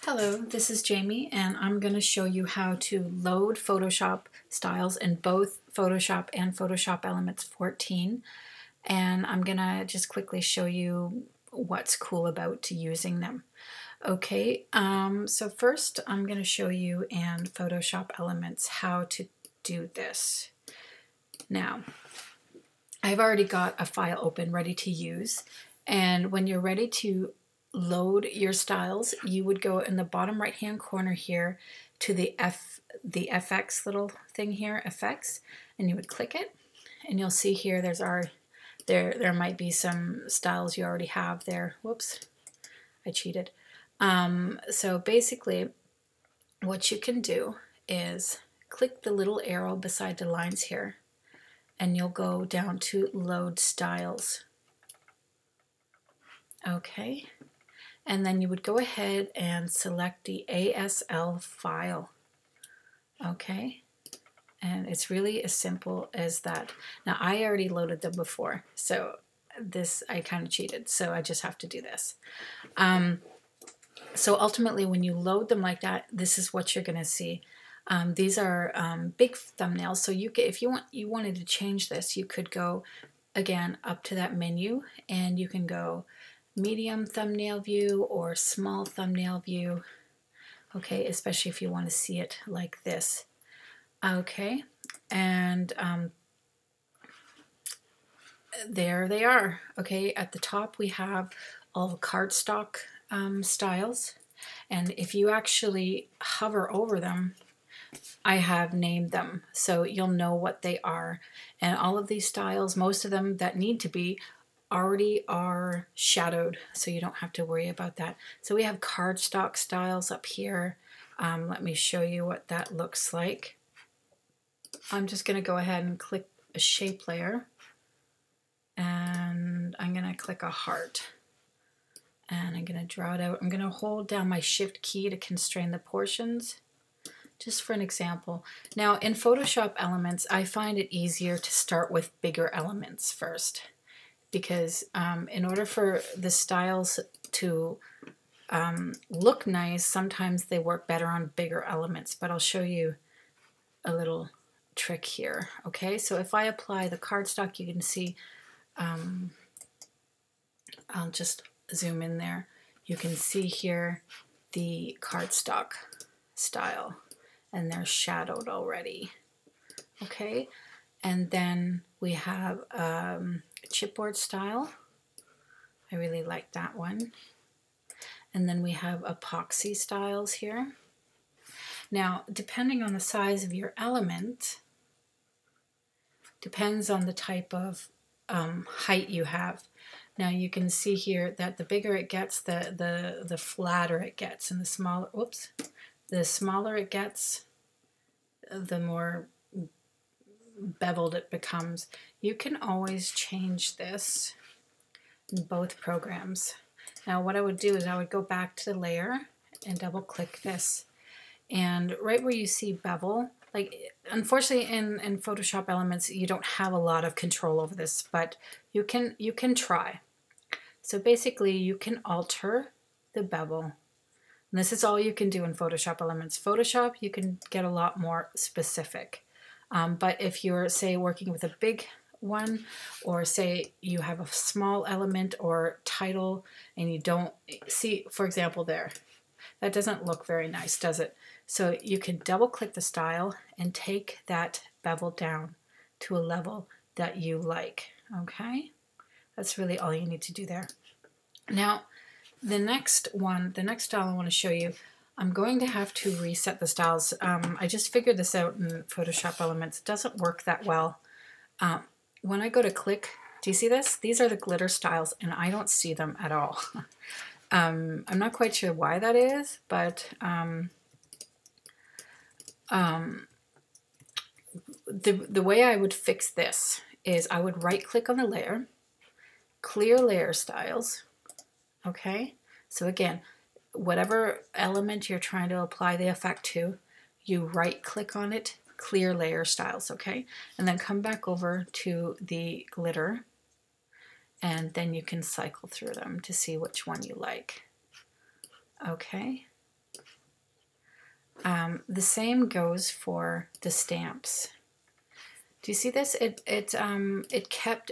Hello, this is Jamie, and I'm going to show you how to load Photoshop styles in both Photoshop and Photoshop Elements 14. And I'm going to just quickly show you what's cool about using them. Okay, so first I'm going to show you in Photoshop Elements how to do this. Now, I've already got a file open ready to use, and when you're ready to load your styles, you would go in the bottom right hand corner here to the FX little thing here, FX, and you would click it, and you'll see here there might be some styles you already have there. Whoops, I cheated. So basically what you can do is click the little arrow beside the lines here, and you'll go down to load styles. Okay, and then you would go ahead and select the ASL file. Okay, and it's really as simple as that. Now I already loaded them before, so this I kind of cheated, so I just have to do this. So ultimately when you load them like that, this is what you're going to see. These are big thumbnails, so you could, if you wanted to change this, you could go again up to that menu, and you can go medium thumbnail view or small thumbnail view. Okay, especially if you want to see it like this. Okay, and there they are. Okay, at the top we have all the cardstock styles, and if you actually hover over them, I have named them so you'll know what they are. And all of these styles, most of them that need to be, already are shadowed, so you don't have to worry about that. So we have cardstock styles up here. Let me show you what that looks like. I'm just going to go ahead and click a shape layer, and I'm going to click a heart, and I'm going to draw it out. I'm going to hold down my shift key to constrain the portions, just for an example. Now in Photoshop Elements, I find it easier to start with bigger elements first, because in order for the styles to look nice, sometimes they work better on bigger elements, but I'll show you a little trick here. Okay, so if I apply the cardstock, you can see, I'll just zoom in there. You can see here the cardstock style, and they're shadowed already. Okay, and then we have chipboard style. I really like that one. And then we have epoxy styles here. Now, depending on the size of your element, depends on the type of height you have. Now you can see here that the bigger it gets, the flatter it gets, and the smaller, whoops, the smaller it gets, the more beveled it becomes. You can always change this in both programs. Now what I would do is I would go back to the layer and double click this, and right where you see bevel, like unfortunately in Photoshop Elements you don't have a lot of control over this, but you can try. So basically you can alter the bevel, and this is all you can do in Photoshop Elements. Photoshop you can get a lot more specific. But if you're, say, working with a big one, or say you have a small element or title and you don't see, for example, there, that doesn't look very nice, does it? So you can double click the style and take that bevel down to a level that you like. Okay, that's really all you need to do there. Now the next style I want to show you, I'm going to have to reset the styles. I just figured this out in Photoshop Elements. It doesn't work that well. When I go to click, do you see this? These are the glitter styles, and I don't see them at all. I'm not quite sure why that is, but the way I would fix this is I would right click on the layer, clear layer styles. Okay, so again, whatever element you're trying to apply the effect to, you right click on it, clear layer styles. Okay, and then come back over to the glitter, and then you can cycle through them to see which one you like. Okay, The same goes for the stamps. Do you see this? It kept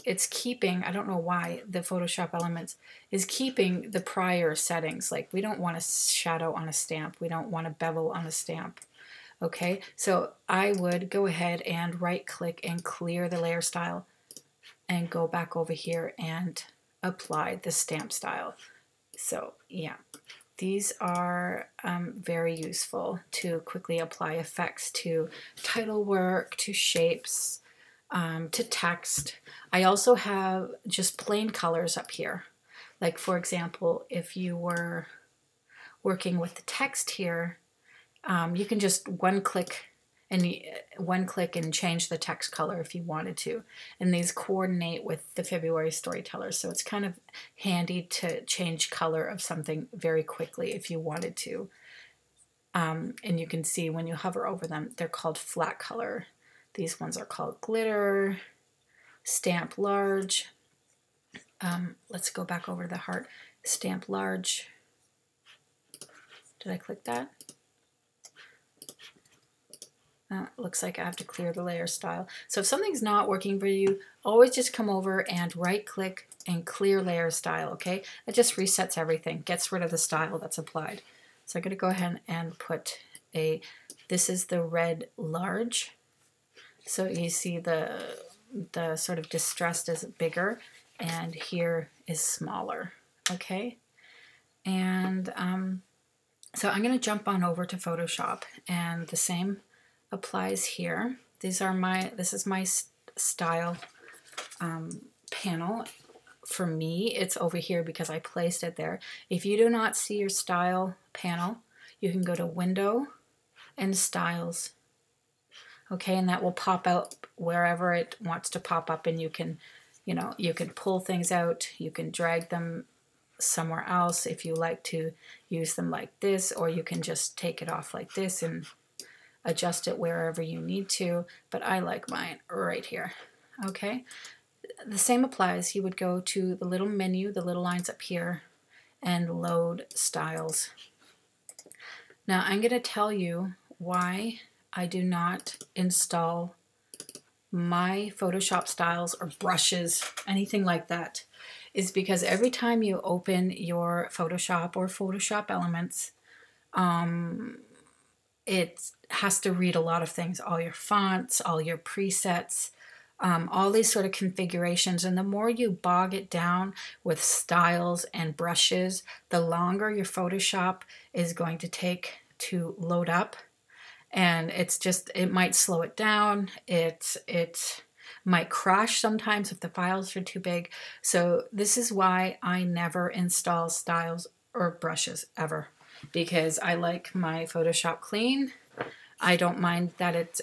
it's keeping, I don't know why the Photoshop Elements is keeping the prior settings. Like we don't want a shadow on a stamp. We don't want a bevel on a stamp. Okay, so I would go ahead and right click and clear the layer style and go back over here and apply the stamp style. So yeah, these are very useful to quickly apply effects to title work, to shapes, to text. I also have just plain colors up here. Like for example, if you were working with the text here, you can just one click and change the text color if you wanted to. And these coordinate with the February Storytellers, so it's kind of handy to change color of something very quickly if you wanted to. And you can see when you hover over them, they're called flat color. These ones are called glitter, stamp large. Let's go back over to the heart. Stamp large. Did I click that? Looks like I have to clear the layer style. So if something's not working for you, always just come over and right click and clear layer style, okay? It just resets everything, gets rid of the style that's applied. So I'm going to go ahead and put this is the red large. So you see the sort of distressed is bigger and here is smaller, okay? And so I'm going to jump on over to Photoshop, and the same applies here. This is my style panel. For me, it's over here because I placed it there. If you do not see your style panel, you can go to Window and Styles. Okay, and that will pop out wherever it wants to pop up, and you can pull things out, you can drag them somewhere else if you like to use them like this, or you can just take it off like this and adjust it wherever you need to, but I like mine right here. Okay, the same applies. You would go to the little menu, the little lines up here, and load styles. Now I'm going to tell you why I do not install my Photoshop styles or brushes, anything like that, is because every time you open your Photoshop or Photoshop Elements, it has to read a lot of things, all your fonts, all your presets, all these sort of configurations. And the more you bog it down with styles and brushes, the longer your Photoshop is going to take to load up. And it might slow it down. It might crash sometimes if the files are too big. So this is why I never install styles or brushes ever, because I like my Photoshop clean. I don't mind that it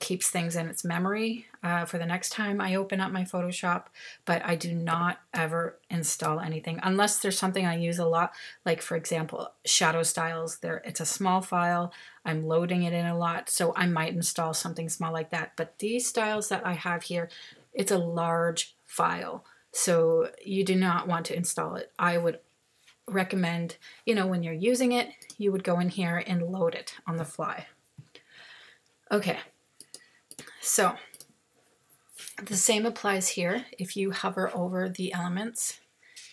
keeps things in its memory for the next time I open up my Photoshop, but I do not ever install anything unless there's something I use a lot, like for example, shadow styles. It's a small file, I'm loading it in a lot, so I might install something small like that. But these styles that I have here, it's a large file, so you do not want to install it. I would recommend, when you're using it, you would go in here and load it on the fly. Okay, so the same applies here. If you hover over the elements,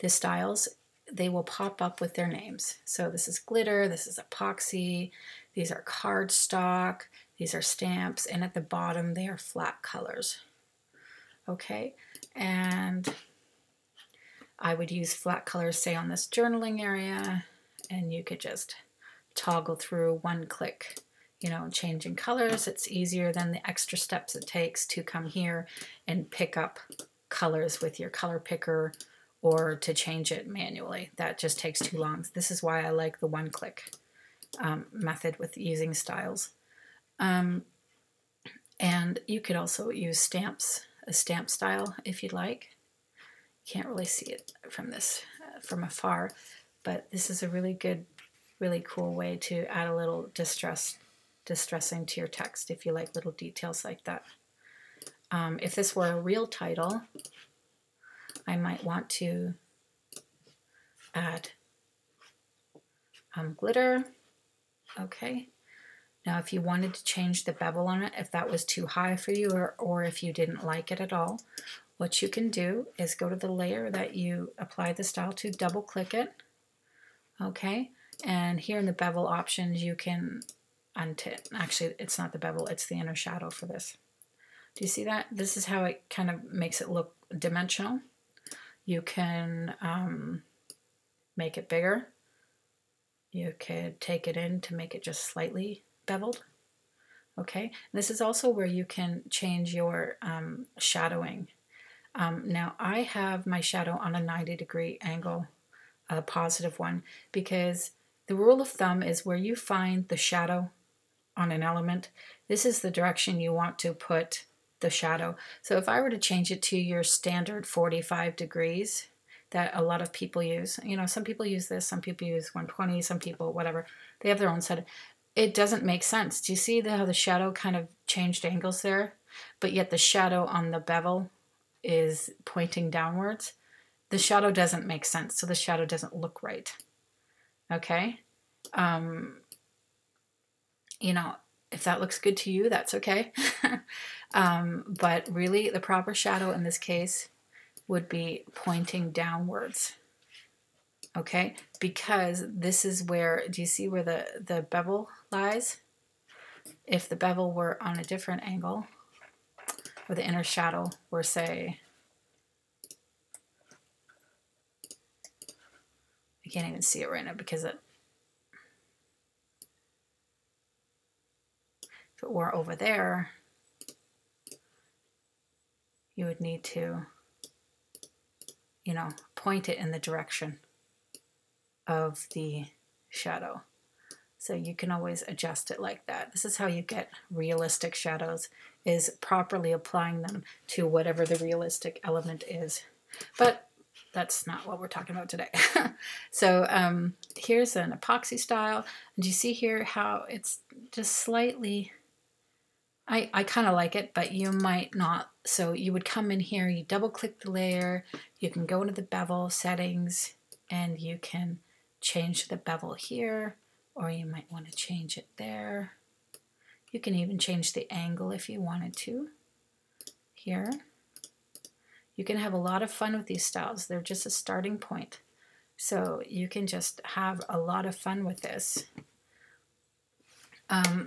the styles, they will pop up with their names. So this is glitter, this is epoxy, these are cardstock, these are stamps, and at the bottom they are flat colors. Okay, and I would use flat colors, say on this journaling area, and you could just toggle through one click, changing colors. It's easier than the extra steps it takes to come here and pick up colors with your color picker or to change it manually. That just takes too long. This is why I like the one click method with using styles. And you could also use stamps, a stamp style if you'd like. Can't really see it from afar, but this is a really good, really cool way to add a little distressing to your text if you like little details like that. If this were a real title, I might want to add glitter, Okay. Now, if you wanted to change the bevel on it, if that was too high for you, or if you didn't like it at all, what you can do is go to the layer that you applied the style to, double click it, okay? And here in the bevel options, you can untint. Actually, it's not the bevel, it's the inner shadow for this. Do you see that? This is how it kind of makes it look dimensional. You can make it bigger. You could take it in to make it just slightly beveled. Okay, this is also where you can change your shadowing. Now I have my shadow on a 90-degree angle, a positive one, because the rule of thumb is where you find the shadow on an element, this is the direction you want to put the shadow. So if I were to change it to your standard 45 degrees that a lot of people use, you know, some people use this, some people use 120, some people, whatever, they have their own set. It doesn't make sense. Do you see how the shadow kind of changed angles there? But yet the shadow on the bevel is pointing downwards. The shadow doesn't make sense, so the shadow doesn't look right. Okay? You know, if that looks good to you, that's okay. But really, the proper shadow in this case would be pointing downwards. Okay? Because this is where, do you see where the bevel lies? If the bevel were on a different angle, or the inner shadow were, say, I can't even see it right now because if it were over there, you would need to, you know, point it in the direction of the shadow. So you can always adjust it like that. This is how you get realistic shadows, is properly applying them to whatever the realistic element is. But that's not what we're talking about today. So here's an epoxy style. And you see here how it's just slightly, I kind of like it, but you might not. So you would come in here, you double click the layer, you can go into the bevel settings, and you can change the bevel here, or you might want to change it there. You can even change the angle if you wanted to here. You can have a lot of fun with these styles. They're just a starting point. So you can just have a lot of fun with this.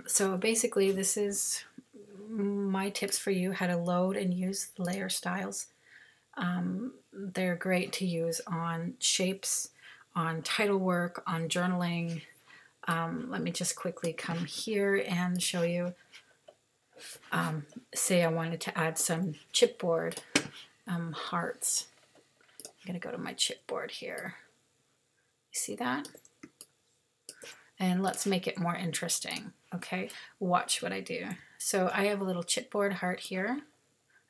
So basically this is my tips for you, how to load and use layer styles. They're great to use on shapes, on title work, on journaling. Let me just quickly come here and show you. Say I wanted to add some chipboard hearts. I'm going to go to my chipboard here. You see that? And let's make it more interesting. Okay, watch what I do. So I have a little chipboard heart here. I'm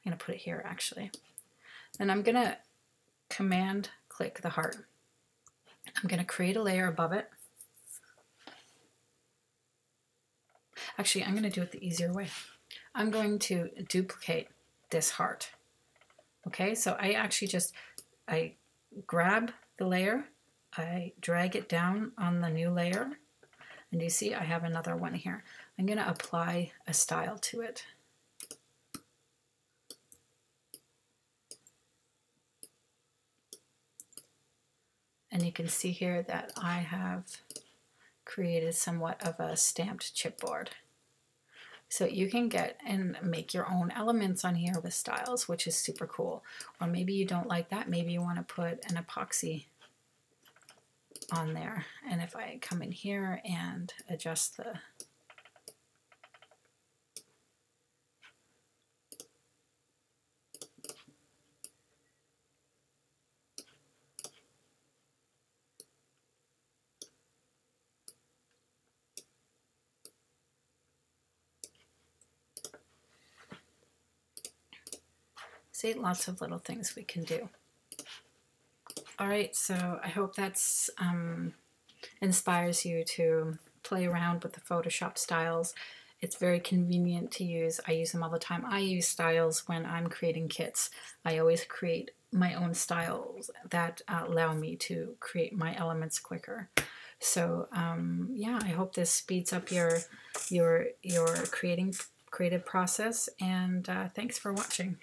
going to put it here actually. And I'm going to command click the heart. I'm going to create a layer above it. Actually, I'm going to do it the easier way. I'm going to duplicate this heart. Okay, so I actually I grab the layer, I drag it down on the new layer, and you see I have another one here. I'm going to apply a style to it. And you can see here that I have created somewhat of a stamped chipboard. So you can get and make your own elements on here with styles, which is super cool. Or maybe you don't like that. Maybe you want to put an epoxy on there. And if I come in here and adjust the see, lots of little things we can do. All right, so I hope that's inspires you to play around with the Photoshop styles. It's very convenient to use. I use them all the time. I use styles when I'm creating kits. I always create my own styles that allow me to create my elements quicker. So yeah, I hope this speeds up your creative process, and thanks for watching.